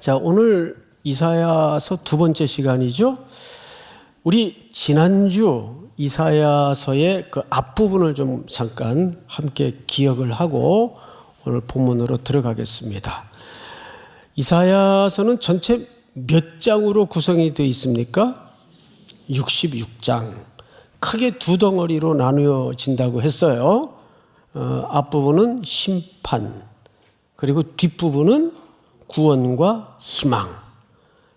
자, 오늘 이사야서 두 번째 시간이죠. 우리 지난주 이사야서의 그 앞부분을 좀 잠깐 함께 기억을 하고 오늘 본문으로 들어가겠습니다. 이사야서는 전체 몇 장으로 구성이 되어 있습니까? 66장. 크게 두 덩어리로 나누어진다고 했어요. 앞부분은 심판, 그리고 뒷부분은 구원과 희망.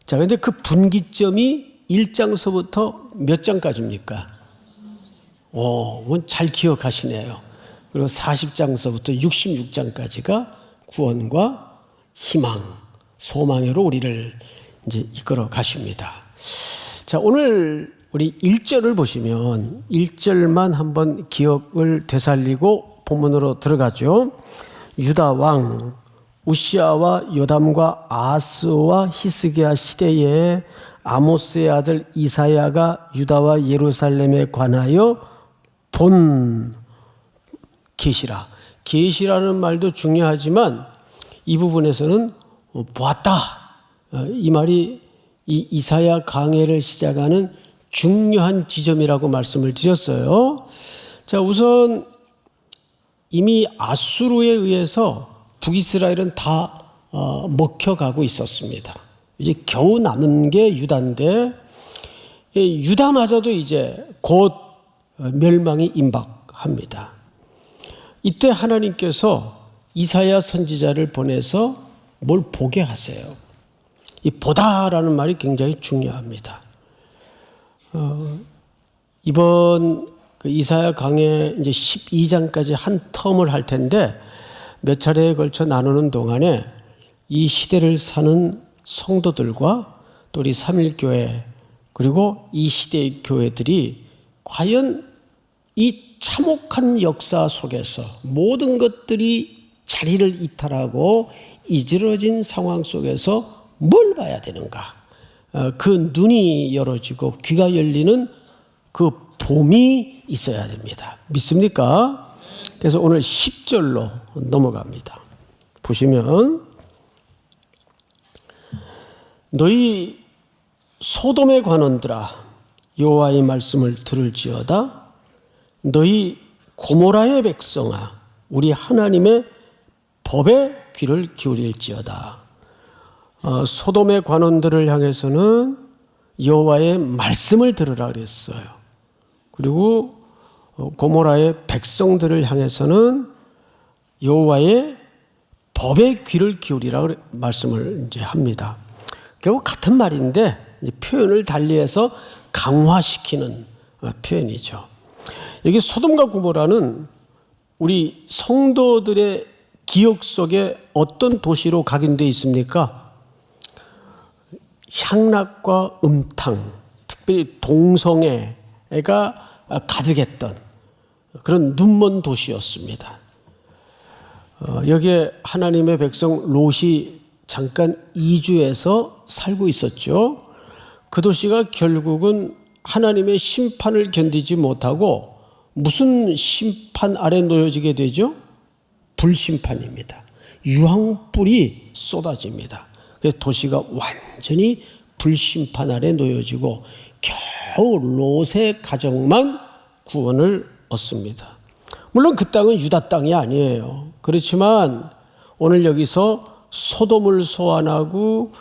자, 그런데 그 분기점이 1장서부터 몇 장까지입니까? 잘 기억하시네요. 그리고 40장서부터 66장까지가 구원과 희망, 소망으로 우리를 이제 이끌어 가십니다. 자, 오늘 우리 1절을 보시면 1절만 한번 기억을 되살리고 본문으로 들어가죠. 유다 왕 우시아와 요담과 아스와 히스기야 시대에 아모스의 아들 이사야가 유다와 예루살렘에 관하여 본 계시라. 계시라는 말도 중요하지만 이 부분에서는 보았다. 이 말이 이 이사야 강해를 시작하는 중요한 지점이라고 말씀을 드렸어요. 자, 우선 이미 아수르에 의해서 북이스라엘은 다 먹혀가고 있었습니다. 이제 겨우 남은 게 유다인데 유다마저도 이제 곧 멸망이 임박합니다. 이때 하나님께서 이사야 선지자를 보내서 뭘 보게 하세요. 이 보다라는 말이 굉장히 중요합니다. 이번 그 이사야 강해 이제 12장까지 한 텀을 할 텐데 몇 차례에 걸쳐 나누는 동안에 이 시대를 사는 성도들과 또 우리 삼일교회 그리고 이 시대의 교회들이 과연 이 참혹한 역사 속에서 모든 것들이 자리를 이탈하고 이지러진 상황 속에서 뭘 봐야 되는가? 그 눈이 열어지고 귀가 열리는 그 봄이 있어야 됩니다. 믿습니까? 그래서 오늘 10절로 넘어갑니다. 보시면 너희 소돔의 관원들아 여호와의 말씀을 들을지어다. 너희 고모라의 백성아 우리 하나님의 법에 귀를 기울일지어다. 소돔의 관원들을 향해서는 여호와의 말씀을 들으라 그랬어요. 그리고 고모라의 백성들을 향해서는 여호와의 법에 귀를 기울이라 말씀을 이제 합니다. 결국 같은 말인데 이제 표현을 달리해서 강화시키는 표현이죠. 여기 소돔과 고모라는 우리 성도들의 기억 속에 어떤 도시로 각인되어 있습니까? 향락과 음탕, 특별히 동성애가 가득했던 그런 눈먼 도시였습니다. 여기에 하나님의 백성 롯이 잠깐 이주해서 살고 있었죠. 그 도시가 결국은 하나님의 심판을 견디지 못하고 무슨 심판 아래 놓여지게 되죠? 불심판입니다. 유황불이 쏟아집니다. 그래서 도시가 완전히 불심판 아래 놓여지고 겨우 롯의 가정만 구원을 얻습니다. 물론 그 땅은 유다 땅이 아니에요. 그렇지만 오늘 여기서 소돔을 소환하고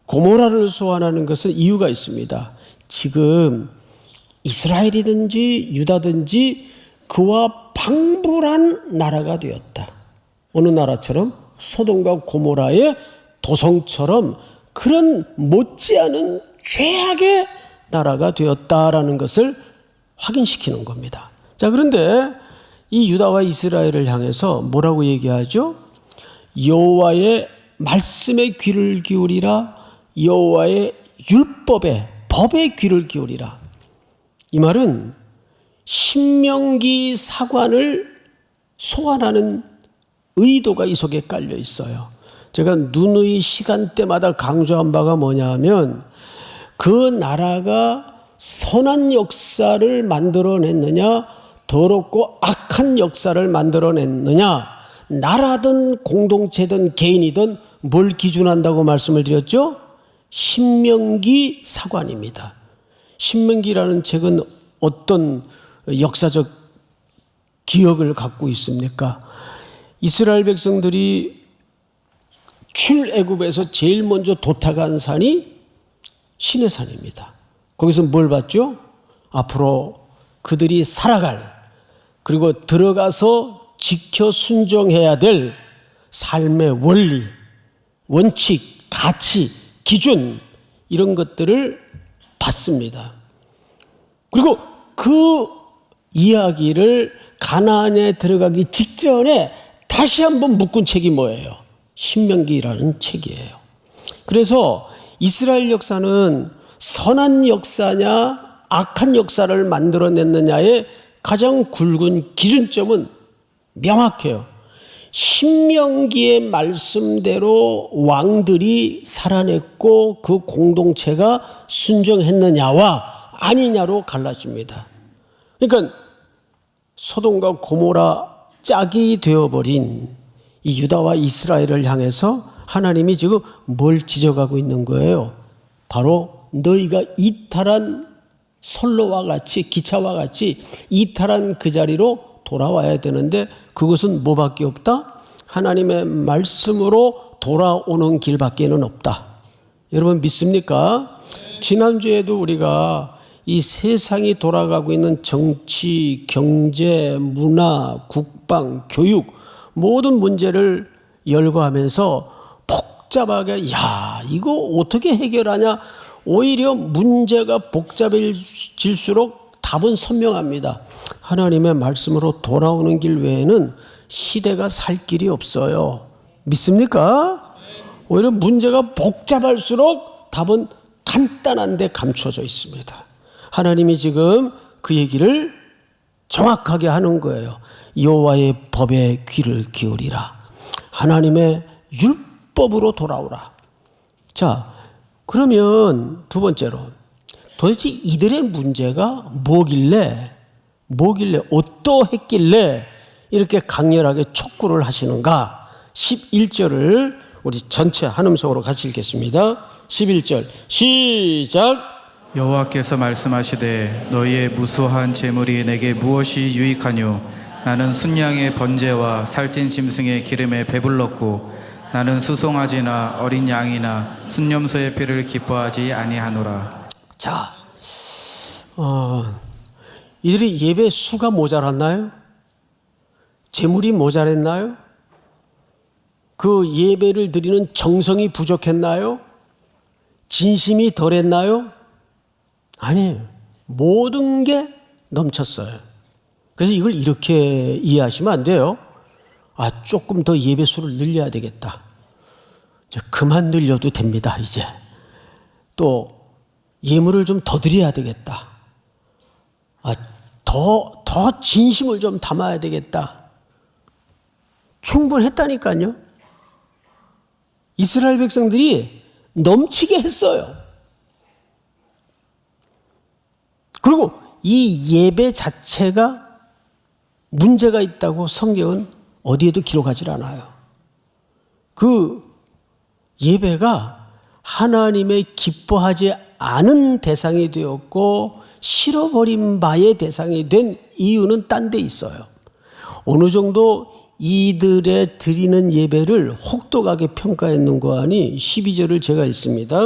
고모라를 소환하는 것은 이유가 있습니다. 지금 이스라엘이든지 유다든지 그와 방불한 나라가 되었다. 어느 나라처럼 소돔과 고모라의 도성처럼 그런 못지않은 죄악의 나라가 되었다라는 것을 확인시키는 겁니다. 자, 그런데 이 유다와 이스라엘을 향해서 뭐라고 얘기하죠? 여호와의 말씀에 귀를 기울이라. 여호와의 율법에 법에 귀를 기울이라. 이 말은 신명기 사관을 소환하는 의도가 이 속에 깔려 있어요. 제가 누누이 시간대마다 강조한 바가 뭐냐면 그 나라가 선한 역사를 만들어냈느냐 더럽고 악한 역사를 만들어냈느냐 나라든 공동체든 개인이든 뭘 기준한다고 말씀을 드렸죠? 신명기 사관입니다. 신명기라는 책은 어떤 역사적 기억을 갖고 있습니까? 이스라엘 백성들이 출애굽에서 제일 먼저 도착한 산이 시내산입니다. 거기서 뭘 봤죠? 앞으로 그들이 살아갈, 그리고 들어가서 지켜 순종해야 될 삶의 원리, 원칙, 가치, 기준, 이런 것들을 봤습니다. 그리고 그 이야기를 가나안에 들어가기 직전에 다시 한번 묶은 책이 뭐예요? 신명기라는 책이에요. 그래서 이스라엘 역사는 선한 역사냐 악한 역사를 만들어냈느냐의 가장 굵은 기준점은 명확해요. 신명기의 말씀대로 왕들이 살아냈고 그 공동체가 순종했느냐와 아니냐로 갈라집니다. 그러니까 소돔과 고모라 짝이 되어버린 이 유다와 이스라엘을 향해서 하나님이 지금 뭘 지적하고 있는 거예요? 바로 너희가 이탈한 선로와 같이, 기차와 같이 이탈한 그 자리로 돌아와야 되는데 그것은 뭐밖에 없다? 하나님의 말씀으로 돌아오는 길밖에는 없다. 여러분 믿습니까? 지난주에도 우리가 이 세상이 돌아가고 있는 정치, 경제, 문화, 국방, 교육 모든 문제를 열거하면서 복잡하게 이거 어떻게 해결하냐? 오히려 문제가 복잡해질수록 답은 선명합니다. 하나님의 말씀으로 돌아오는 길 외에는 시대가 살 길이 없어요. 믿습니까? 오히려 문제가 복잡할수록 답은 간단한데 감춰져 있습니다. 하나님이 지금 그 얘기를 정확하게 하는 거예요. 여호와의 법에 귀를 기울이라. 하나님의 율법으로 돌아오라. 자, 그러면 두 번째로 도대체 이들의 문제가 뭐길래 어떠했길래 이렇게 강렬하게 촉구를 하시는가? 11절을 우리 전체 한음성으로 같이 읽겠습니다. 11절 시작. 여호와께서 말씀하시되 너희의 무수한 재물이 내게 무엇이 유익하뇨? 나는 순양의 번제와 살찐 짐승의 기름에 배불렀고 나는 수송아지나 어린 양이나 순념소의 피를 기뻐하지 아니하노라. 자, 이들이 예배 수가 모자랐나요? 재물이 모자랐나요? 그 예배를 드리는 정성이 부족했나요? 진심이 덜했나요? 아니에요. 모든 게 넘쳤어요. 그래서 이걸 이렇게 이해하시면 안 돼요. 조금 더 예배 수를 늘려야 되겠다. 이제 그만 늘려도 됩니다. 이제 또 예물을 좀 더 드려야 되겠다. 더 진심을 좀 담아야 되겠다. 충분했다니까요. 이스라엘 백성들이 넘치게 했어요. 그리고 이 예배 자체가 문제가 있다고 성경은 어디에도 기록하지 않아요. 그 예배가 하나님의 기뻐하지 않은 대상이 되었고 싫어버린 바의 대상이 된 이유는 딴 데 있어요. 어느 정도 이들의 드리는 예배를 혹독하게 평가했는가 하니 12절을 제가 읽습니다.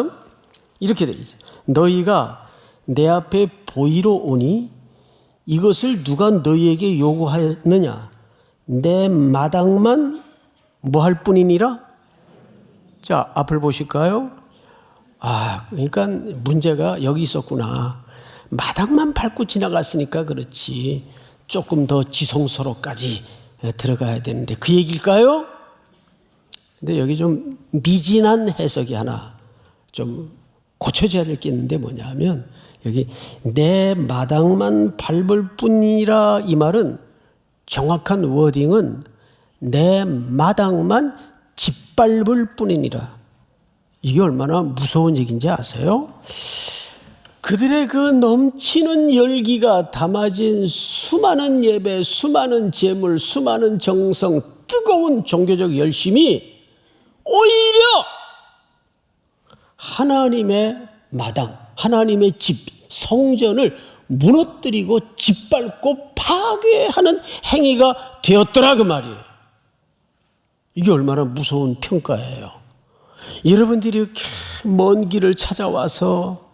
이렇게 되어 있어요. 너희가 내 앞에 보이러 오니 이것을 누가 너희에게 요구하였느냐? 내 마당만 뭐 할 뿐이니라? 자, 앞을 보실까요? 그러니까 문제가 여기 있었구나. 마당만 밟고 지나갔으니까 그렇지. 조금 더 지성소로까지 들어가야 되는데 그 얘기일까요? 근데 여기 좀 미진한 해석이 하나 좀 고쳐져야 될 게 있는데 뭐냐면 여기 내 마당만 밟을 뿐이라 이 말은 정확한 워딩은 내 마당만 짓밟을 뿐이니라. 이게 얼마나 무서운 얘기인지 아세요? 그들의 그 넘치는 열기가 담아진 수많은 예배, 수많은 재물, 수많은 정성, 뜨거운 종교적 열심이 오히려 하나님의 마당, 하나님의 집, 성전을 무너뜨리고 짓밟고 파괴하는 행위가 되었더라 그 말이에요. 이게 얼마나 무서운 평가예요. 여러분들이 이렇게 먼 길을 찾아와서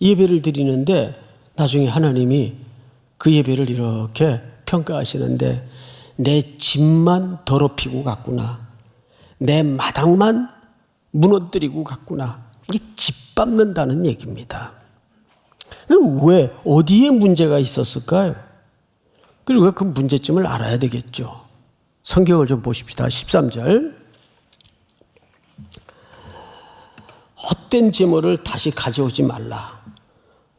예배를 드리는데 나중에 하나님이 그 예배를 이렇게 평가하시는데 내 집만 더럽히고 갔구나. 내 마당만 무너뜨리고 갔구나. 이게 짓밟는다는 얘기입니다. 왜? 어디에 문제가 있었을까요? 그리고 그 문제점을 알아야 되겠죠. 성경을 좀 보십시다. 13절. 헛된 제물을 다시 가져오지 말라.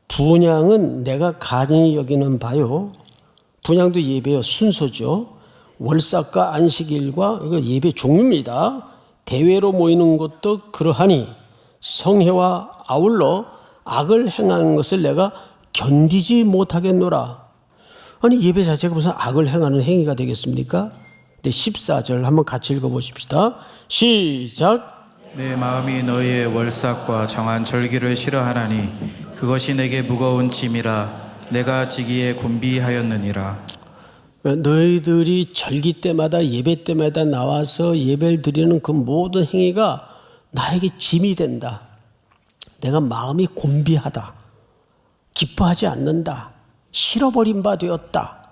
분향은 내가 간이 여기는 바요. 분향도 예배의 순서죠. 월삭과 안식일과 이거 예배 종류입니다. 대회로 모이는 것도 그러하니 성회와 아울러 악을 행하는 것을 내가 견디지 못하겠노라. 아니 예배 자체가 무슨 악을 행하는 행위가 되겠습니까? 14절 한번 같이 읽어보십시다. 시작. 내 마음이 너희의 월삭과 정한 절기를 싫어하나니 그것이 내게 무거운 짐이라 내가 지기에 곤비하였느니라. 너희들이 절기 때마다 예배 때마다 나와서 예배를 드리는 그 모든 행위가 나에게 짐이 된다. 내가 마음이 곤비하다. 기뻐하지 않는다. 싫어버린 바 되었다.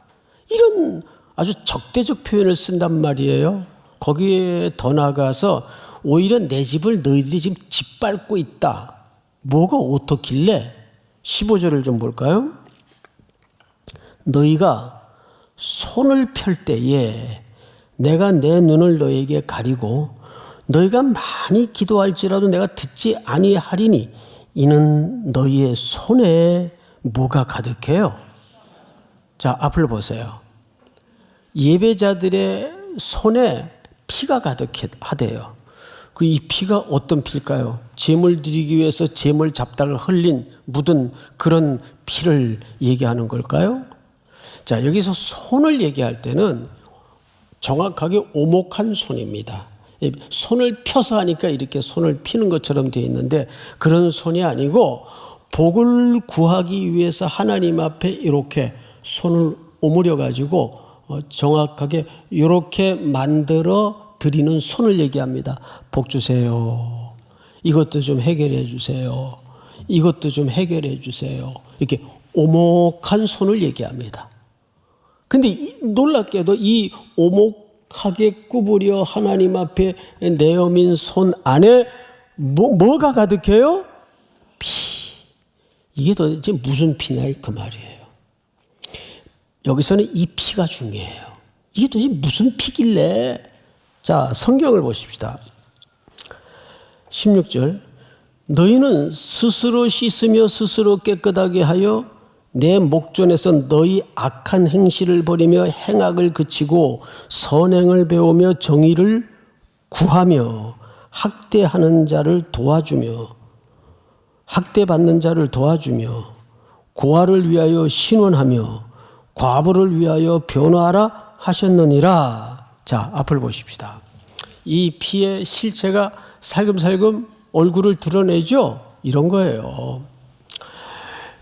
이런 아주 적대적 표현을 쓴단 말이에요. 거기에 더 나아가서 오히려 내 집을 너희들이 지금 짓밟고 있다. 뭐가 어떻길래? 15절을 좀 볼까요? 너희가 손을 펼 때에 내가 내 눈을 너희에게 가리고 너희가 많이 기도할지라도 내가 듣지 아니하리니 이는 너희의 손에 뭐가 가득해요? 자, 앞을 보세요. 예배자들의 손에 피가 가득하대요. 그 이 피가 어떤 피일까요? 제물 드리기 위해서 제물 잡다가 흘린 묻은 그런 피를 얘기하는 걸까요? 자, 여기서 손을 얘기할 때는 정확하게 오목한 손입니다. 손을 펴서 하니까 이렇게 손을 피는 것처럼 되어 있는데 그런 손이 아니고 복을 구하기 위해서 하나님 앞에 이렇게 손을 오므려 가지고 정확하게 이렇게 만들어 드리는 손을 얘기합니다. 복 주세요. 이것도 좀 해결해 주세요. 이것도 좀 해결해 주세요. 이렇게 오목한 손을 얘기합니다. 근데 놀랍게도 이 오목하게 구부려 하나님 앞에 내어민 손 안에 뭐가 가득해요? 피. 이게 도대체 무슨 피냐 그 말이에요. 여기서는 이 피가 중요해요. 이게 도대체 무슨 피길래? 자, 성경을 보십시다. 16절. 너희는 스스로 씻으며 스스로 깨끗하게 하여 내 목전에서 너희 악한 행실을 버리며 행악을 그치고 선행을 배우며 정의를 구하며 학대하는 자를 도와주며 학대받는 자를 도와주며 고아를 위하여 신원하며 과부를 위하여 변호하라 하셨느니라. 자, 앞을 보십시다. 이 피의 실체가 살금살금 얼굴을 드러내죠? 이런 거예요.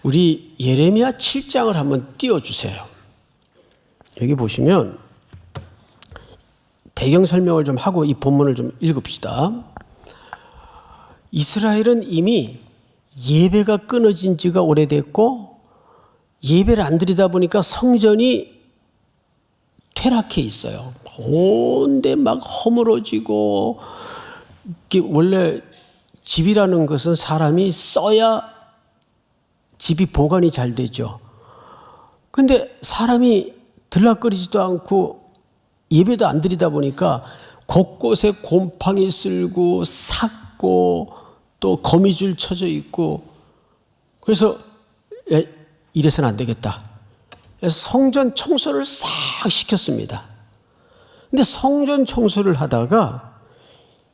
우리 예레미야 7장을 한번 띄워주세요. 여기 보시면 배경 설명을 좀 하고 이 본문을 좀 읽읍시다. 이스라엘은 이미 예배가 끊어진 지가 오래됐고 예배를 안 드리다 보니까 성전이 퇴락해 있어요. 온데 막 허물어지고 원래 집이라는 것은 사람이 써야 집이 보관이 잘 되죠. 근데 사람이 들락거리지도 않고 예배도 안 드리다 보니까 곳곳에 곰팡이 쓸고 삭고 또 거미줄 쳐져 있고 그래서 이래서는 안 되겠다. 그래서 성전 청소를 싹 시켰습니다. 근데 성전 청소를 하다가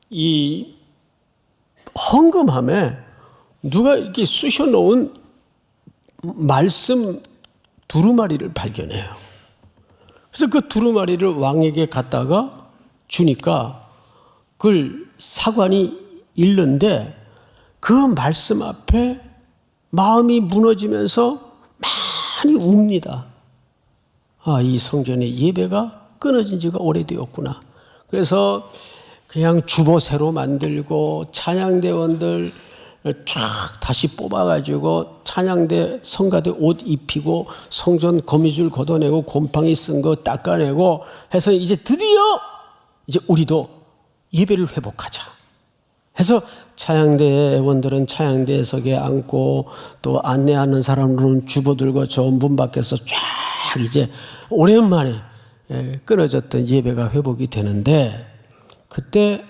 이 헌금함에 누가 이렇게 쑤셔 놓은 말씀 두루마리를 발견해요. 그래서 그 두루마리를 왕에게 갖다가 주니까 그걸 사관이 읽는데 그 말씀 앞에 마음이 무너지면서 많이 웁니다. 아, 이 성전의 예배가 끊어진 지가 오래되었구나. 그래서 그냥 주보 새로 만들고 찬양대원들 쫙 다시 뽑아가지고 찬양대 성가대 옷 입히고 성전 거미줄 걷어내고 곰팡이 쓴 거 닦아내고 해서 이제 드디어 이제 우리도 예배를 회복하자 해서 찬양대원들은 찬양대석에 앉고 또 안내하는 사람들은 주보 들고 저 문 밖에서 쫙 이제 오랜만에 끊어졌던 예배가 회복이 되는데 그때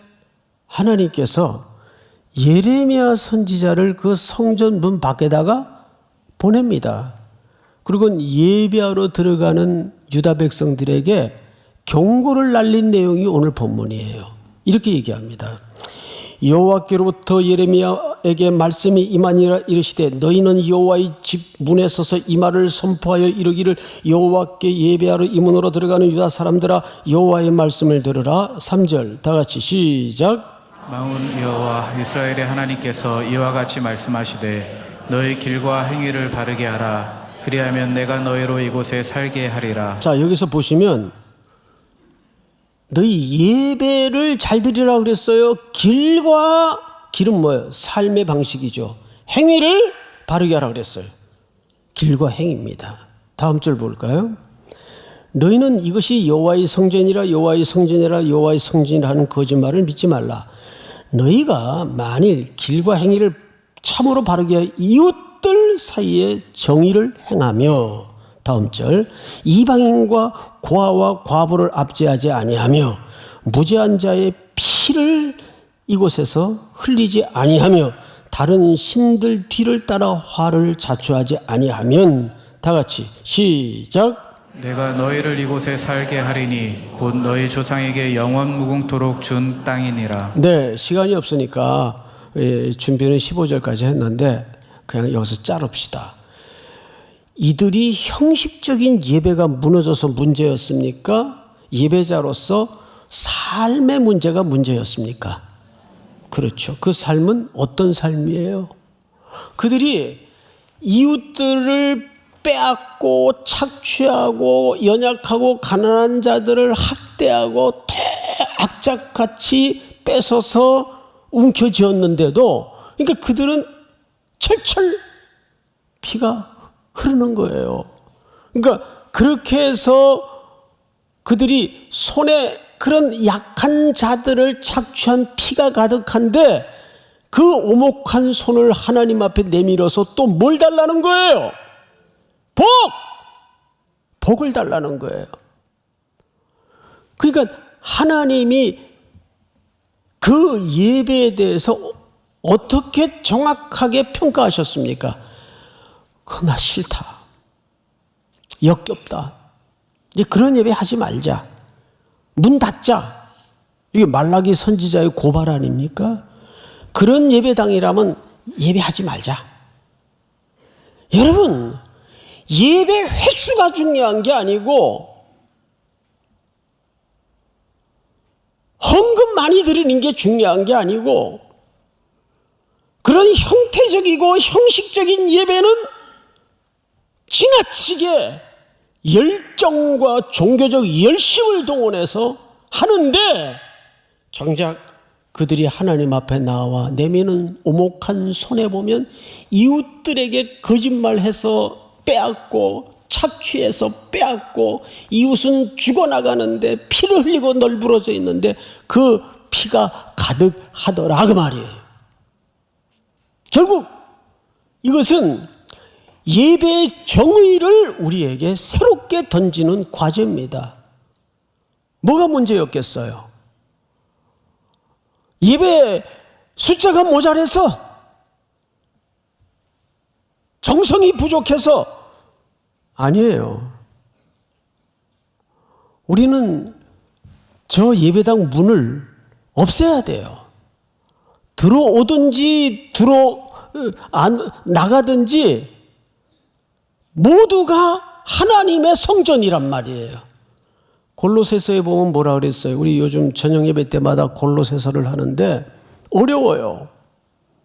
하나님께서 예레미야 선지자를 그 성전 문 밖에다가 보냅니다. 그리고 예배하러 들어가는 유다 백성들에게 경고를 날린 내용이 오늘 본문이에요. 이렇게 얘기합니다. 여호와께로부터 예레미야에게 말씀이 임하니라 이르시되 너희는 여호와의 집 문에 서서 이 말을 선포하여 이르기를 여호와께 예배하러 이 문으로 들어가는 유다 사람들아 여호와의 말씀을 들으라. 3절 다 같이 시작. 만군 여호와 이스라엘의 하나님께서 이와 같이 말씀하시되 너희 길과 행위를 바르게 하라. 그리하면 내가 너희로 이곳에 살게 하리라. 자, 여기서 보시면 너희 예배를 잘 드리라 그랬어요. 길은 뭐예요? 삶의 방식이죠. 행위를 바르게 하라 그랬어요. 길과 행위입니다. 다음 절 볼까요? 너희는 이것이 여호와의 성전이라 여호와의 성전이라 여호와의 성전이라 하는 거짓말을 믿지 말라. 너희가 만일 길과 행위를 참으로 바르게 하여 이웃들 사이에 정의를 행하며 다음 절 이방인과 고아와 과부를 압제하지 아니하며 무죄한 자의 피를 이곳에서 흘리지 아니하며 다른 신들 뒤를 따라 화를 자초하지 아니하면 다 같이 시작. 내가 너희를 이곳에 살게 하리니 곧 너희 조상에게 영원 무궁토록 준 땅이니라. 네, 시간이 없으니까 준비는 15절까지 했는데 그냥 여기서 자릅시다. 이들이 형식적인 예배가 무너져서 문제였습니까? 예배자로서 삶의 문제가 문제였습니까? 그렇죠. 그 삶은 어떤 삶이에요? 그들이 이웃들을 빼앗고 착취하고 연약하고 가난한 자들을 학대하고 악착같이 뺏어서 움켜쥐었는데도 그러니까 그들은 철철 피가 흐르는 거예요. 그러니까 그렇게 해서 그들이 손에 그런 약한 자들을 착취한 피가 가득한데 그 오목한 손을 하나님 앞에 내밀어서 또 뭘 달라는 거예요? 복을 달라는 거예요. 그러니까 하나님이 그 예배에 대해서 어떻게 정확하게 평가하셨습니까? 그거 나 싫다. 역겹다. 이제 그런 예배 하지 말자. 문 닫자. 이게 말라기 선지자의 고발 아닙니까? 그런 예배당이라면 예배하지 말자. 여러분, 예배 횟수가 중요한 게 아니고 헌금 많이 드리는 게 중요한 게 아니고 그런 형태적이고 형식적인 예배는 지나치게 열정과 종교적 열심을 동원해서 하는데 정작 그들이 하나님 앞에 나와 내미는 오목한 손에 보면 이웃들에게 거짓말해서 빼앗고 착취해서 빼앗고 이웃은 죽어나가는데 피를 흘리고 널브러져 있는데 그 피가 가득하더라 그 말이에요. 결국 이것은 예배의 정의를 우리에게 새롭게 던지는 과제입니다. 뭐가 문제였겠어요? 예배 숫자가 모자라서 정성이 부족해서 아니에요. 우리는 저 예배당 문을 없애야 돼요. 들어오든지 나가든지 모두가 하나님의 성전이란 말이에요. 골로새서에 보면 뭐라 그랬어요? 우리 요즘 저녁 예배 때마다 골로새서를 하는데 어려워요.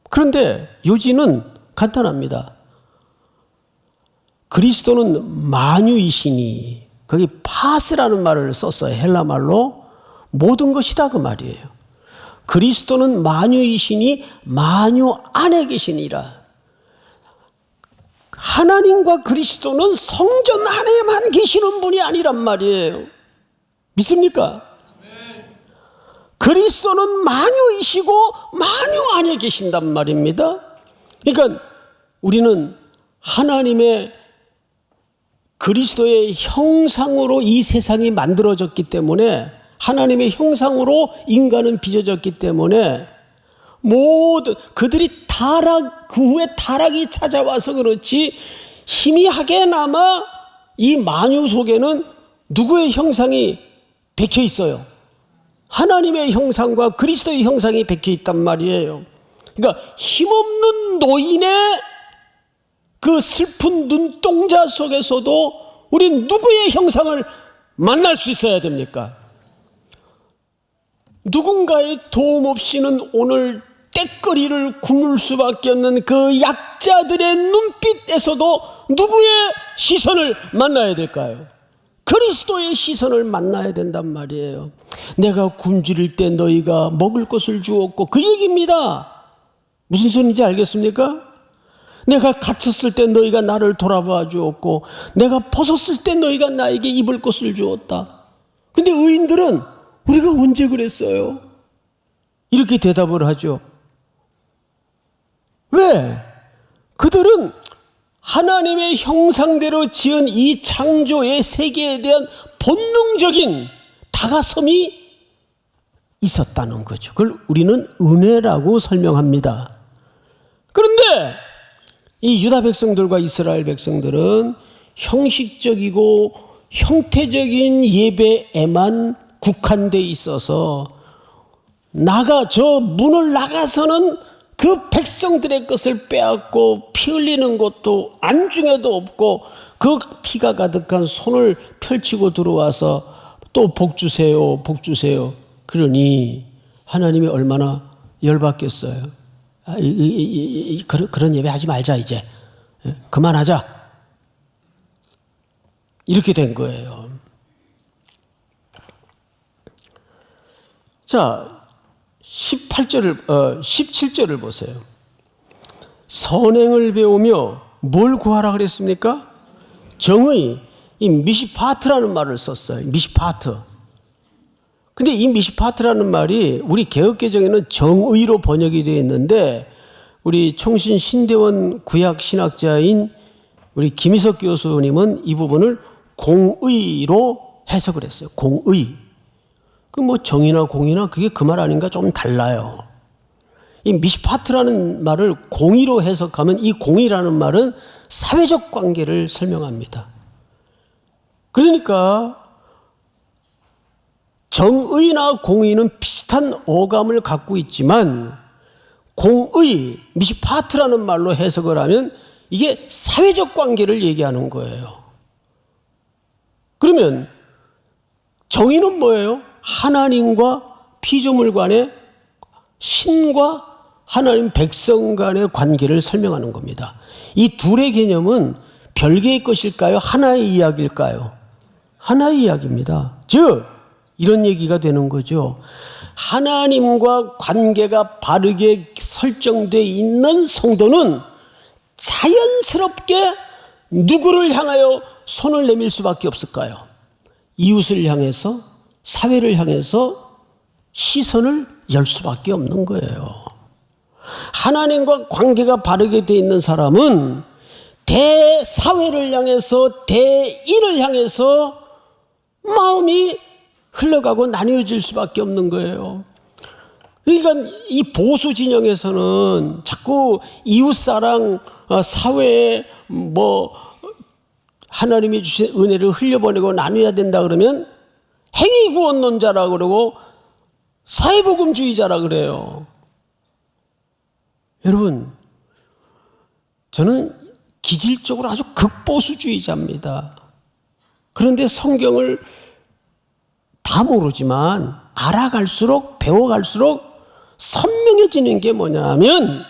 그런데 요지는 간단합니다. 그리스도는 만유이시니, 거기 파스라는 말을 썼어요. 헬라 말로 모든 것이다 그 말이에요. 그리스도는 만유이시니 만유 안에 계시니라. 하나님과 그리스도는 성전 안에만 계시는 분이 아니란 말이에요. 믿습니까? 그리스도는 만유이시고 만유 안에 계신단 말입니다. 그러니까 우리는 하나님의 그리스도의 형상으로 이 세상이 만들어졌기 때문에, 하나님의 형상으로 인간은 빚어졌기 때문에, 모든 그들이 그 후에 타락이 찾아와서 그렇지, 희미하게나마 이 만유 속에는 누구의 형상이 박혀 있어요? 하나님의 형상과 그리스도의 형상이 박혀 있단 말이에요. 그러니까 힘없는 노인의 그 슬픈 눈동자 속에서도 우린 누구의 형상을 만날 수 있어야 됩니까? 누군가의 도움 없이는 오늘 떼거리를 굶을 수밖에 없는 그 약자들의 눈빛에서도 누구의 시선을 만나야 될까요? 그리스도의 시선을 만나야 된단 말이에요. 내가 굶주릴 때 너희가 먹을 것을 주었고, 그 얘기입니다. 무슨 소리인지 알겠습니까? 내가 갇혔을 때 너희가 나를 돌아봐 주었고, 내가 벗었을 때 너희가 나에게 입을 것을 주었다. 근데 의인들은 우리가 언제 그랬어요? 이렇게 대답을 하죠. 왜? 그들은 하나님의 형상대로 지은 이 창조의 세계에 대한 본능적인 다가섬이 있었다는 거죠. 그걸 우리는 은혜라고 설명합니다. 그런데 이 유다 백성들과 이스라엘 백성들은 형식적이고 형태적인 예배에만 국한돼 있어서 저 문을 나가서는 그 백성들의 것을 빼앗고 피 흘리는 것도 안중에도 없고, 그 피가 가득한 손을 펼치고 들어와서 또 복 주세요, 복 주세요. 그러니 하나님이 얼마나 열받겠어요. 그런 예배 하지 말자, 이제 그만하자, 이렇게 된 거예요. 자, 17절을 보세요. 선행을 배우며 뭘 구하라 그랬습니까? 정의, 이 미시파트라는 말을 썼어요. 미시파트. 근데 이 미시파트라는 말이 우리 개역개정에는 정의로 번역이 되어 있는데, 우리 총신 신대원 구약 신학자인 우리 김희석 교수님은 이 부분을 공의로 해석을 했어요. 공의. 그 정의나 공의나 그게 그 말 아닌가 좀 달라요. 이 미시파트라는 말을 공의로 해석하면, 이 공의라는 말은 사회적 관계를 설명합니다. 그러니까 정의나 공의는 비슷한 어감을 갖고 있지만, 공의, 미시파트라는 말로 해석을 하면 이게 사회적 관계를 얘기하는 거예요. 그러면 정의는 뭐예요? 하나님과 피조물 간의, 신과 하나님 백성 간의 관계를 설명하는 겁니다. 이 둘의 개념은 별개의 것일까요? 하나의 이야기일까요? 하나의 이야기입니다. 즉 이런 얘기가 되는 거죠. 하나님과 관계가 바르게 설정되어 있는 성도는 자연스럽게 누구를 향하여 손을 내밀 수밖에 없을까요? 이웃을 향해서, 사회를 향해서 시선을 열 수밖에 없는 거예요. 하나님과 관계가 바르게 되어 있는 사람은 대사회를 향해서, 대인을 향해서 마음이 흘러가고 나뉘어질 수밖에 없는 거예요. 그러니까 이 보수 진영에서는 자꾸 이웃사랑, 사회에 하나님이 주신 은혜를 흘려보내고 나눠야 된다 그러면 행위구원론자라 그러고 사회복음주의자라 그래요. 여러분, 저는 기질적으로 아주 극보수주의자입니다. 그런데 성경을 다 모르지만 알아갈수록 배워갈수록 선명해지는 게 뭐냐면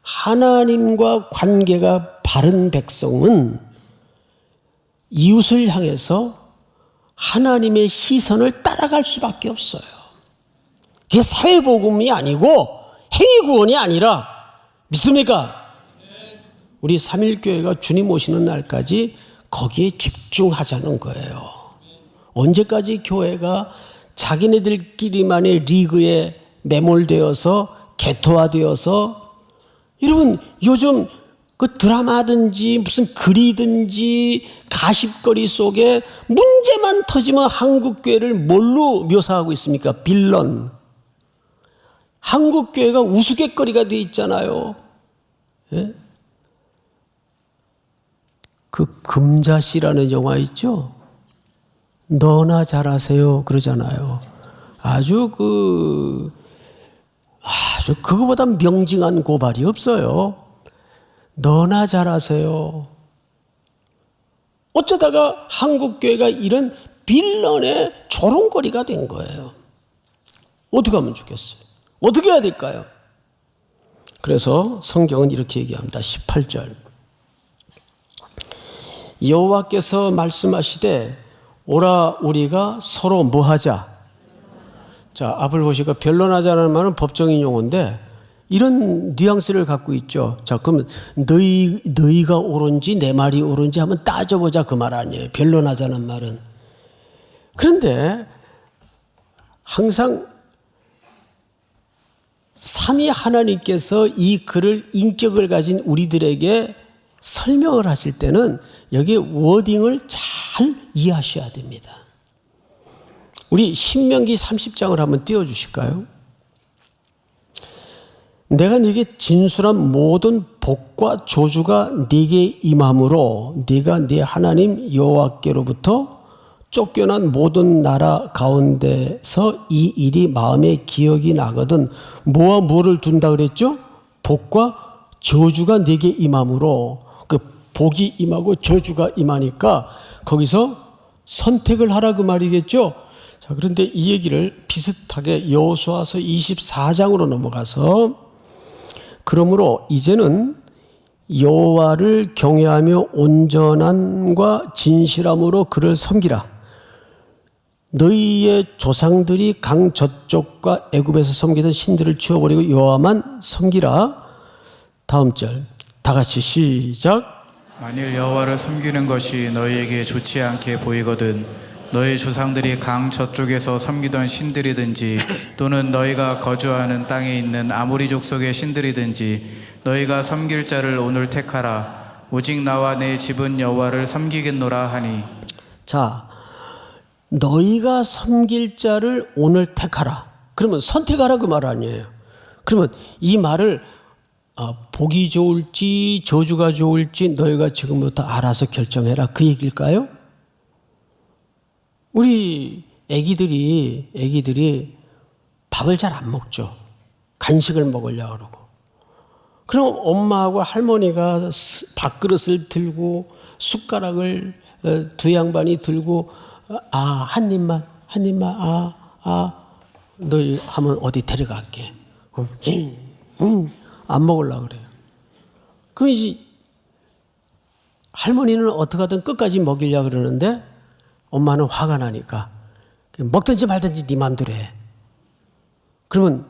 하나님과 관계가 바른 백성은 이웃을 향해서 하나님의 시선을 따라갈 수밖에 없어요. 그게 사회복음이 아니고 행위구원이 아니라 믿습니까? 우리 3.1교회가 주님 오시는 날까지 거기에 집중하자는 거예요. 언제까지 교회가 자기네들끼리만의 리그에 매몰되어서 개토화되어서 여러분 요즘 그 드라마든지 무슨 글이든지 가십거리 속에 문제만 터지면 한국교회를 뭘로 묘사하고 있습니까? 빌런. 한국교회가 우스갯거리가 돼 있잖아요. 예? 그 금자씨라는 영화 있죠? 너나 잘하세요 그러잖아요. 아주 그거보다 명징한 고발이 없어요. 너나 잘하세요. 어쩌다가 한국교회가 이런 빌런의 조롱거리가 된 거예요. 어떻게 하면 좋겠어요? 어떻게 해야 될까요? 그래서 성경은 이렇게 얘기합니다. 18절. 여호와께서 말씀하시되 오라 우리가 서로 뭐하자. 자, 앞을 보시니까 변론하자는 말은 법정인 용어인데 이런 뉘앙스를 갖고 있죠. 자, 그러면 너희가 옳은지 내 말이 옳은지 한번 따져보자 그 말 아니에요. 변론하자는 말은. 그런데 항상 삼위 하나님께서 이 글을 인격을 가진 우리들에게 설명을 하실 때는 여기에 워딩을 잘 이해하셔야 됩니다. 우리 신명기 30장을 한번 띄워주실까요? 내가 네게 진술한 모든 복과 저주가 네게 임함으로 네가 네 하나님 여호와께로부터 쫓겨난 모든 나라 가운데서 이 일이 마음에 기억이 나거든. 뭐와 뭐를 둔다 그랬죠? 복과 저주가 네게 임함으로. 그 복이 임하고 저주가 임하니까 거기서 선택을 하라 그 말이겠죠? 자, 그런데 이 얘기를 비슷하게 여호수아서 24장으로 넘어가서 그러므로 이제는 여호와를 경외하며 온전함과 진실함으로 그를 섬기라. 너희의 조상들이 강 저쪽과 애굽에서 섬기던 신들을 치워버리고 여호와만 섬기라. 다음 절 다 같이 시작. 만일 여호와를 섬기는 것이 너희에게 좋지 않게 보이거든 너희 조상들이 강 저쪽에서 섬기던 신들이든지 또는 너희가 거주하는 땅에 있는 아모리 족속의 신들이든지 너희가 섬길 자를 오늘 택하라. 오직 나와 내 집은 여호와를 섬기겠노라 하니. 자, 너희가 섬길 자를 오늘 택하라. 그러면 선택하라 그 말 아니에요. 그러면 이 말을 복이 좋을지 저주가 좋을지 너희가 지금부터 알아서 결정해라 그 얘기일까요? 우리 애기들이 밥을 잘 안 먹죠. 간식을 먹으려고 그러고. 그럼 엄마하고 할머니가 밥그릇을 들고 숟가락을 두 양반이 들고 한 입만 너희 하면 어디 데려갈게. 그럼 안 먹으려고 그래요. 그럼 이제 할머니는 어떻게 하든 끝까지 먹이려고 그러는데 엄마는 화가 나니까 먹든지 말든지 네 맘대로 해. 그러면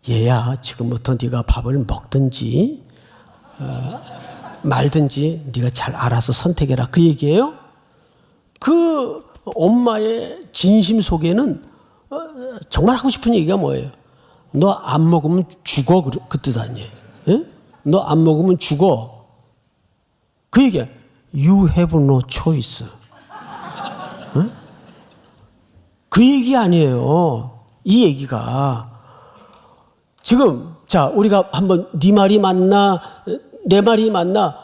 얘야 지금부터 네가 밥을 먹든지 말든지 네가 잘 알아서 선택해라 그 얘기예요. 그 엄마의 진심 속에는 정말 하고 싶은 얘기가 뭐예요? 너 안 먹으면 죽어 그 뜻 아니에요? 예? 너 안 먹으면 죽어. 그 얘기야. You have no choice. 어? 그 얘기 아니에요. 이 얘기가 지금 자 우리가 한번 네 말이 맞나 내 말이 맞나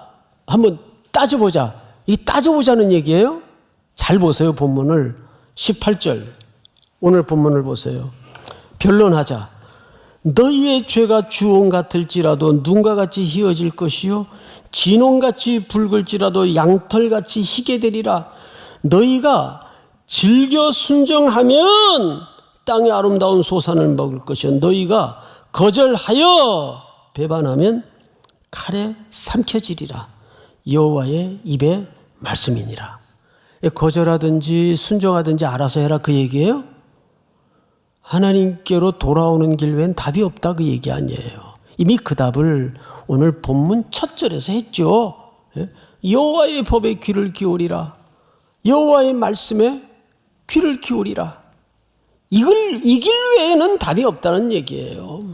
한번 따져보자. 이 따져보자는 얘기예요. 잘 보세요 본문을 18절 오늘 본문을 보세요. 변론하자. 너희의 죄가 주홍 같을지라도 눈과 같이 희어질 것이요 진홍같이 붉을지라도 양털같이 희게 되리라. 너희가 즐겨 순종하면 땅의 아름다운 소산을 먹을 것이요 너희가 거절하여 배반하면 칼에 삼켜지리라. 여호와의 입의 말씀이니라. 거절하든지 순종하든지 알아서 해라 그 얘기예요? 하나님께로 돌아오는 길 외엔 답이 없다 그 얘기 아니에요. 이미 그 답을 오늘 본문 첫 절에서 했죠. 여호와의 법에 귀를 기울이라. 여호와의 말씀에 귀를 기울이라. 이 길 외에는 답이 없다는 얘기예요.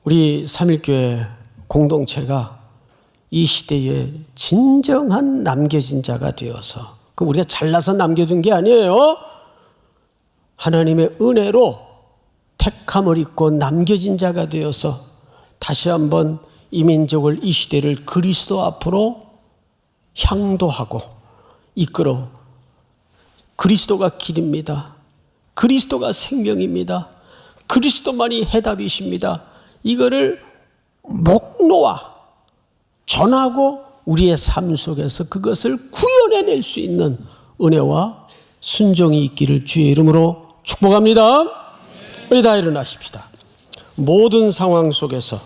우리 삼일교회 공동체가 이 시대에 진정한 남겨진 자가 되어서, 그 우리가 잘나서 남겨둔 게 아니에요. 하나님의 은혜로 택함을 입고 남겨진 자가 되어서 다시 한번 이 민족을, 이 시대를 그리스도 앞으로 향도하고 이끌어. 그리스도가 길입니다. 그리스도가 생명입니다. 그리스도만이 해답이십니다. 이거를 목 놓아 전하고 우리의 삶 속에서 그것을 구현해낼 수 있는 은혜와 순종이 있기를 주의 이름으로 축복합니다. 우리 다 일어나십시다. 모든 상황 속에서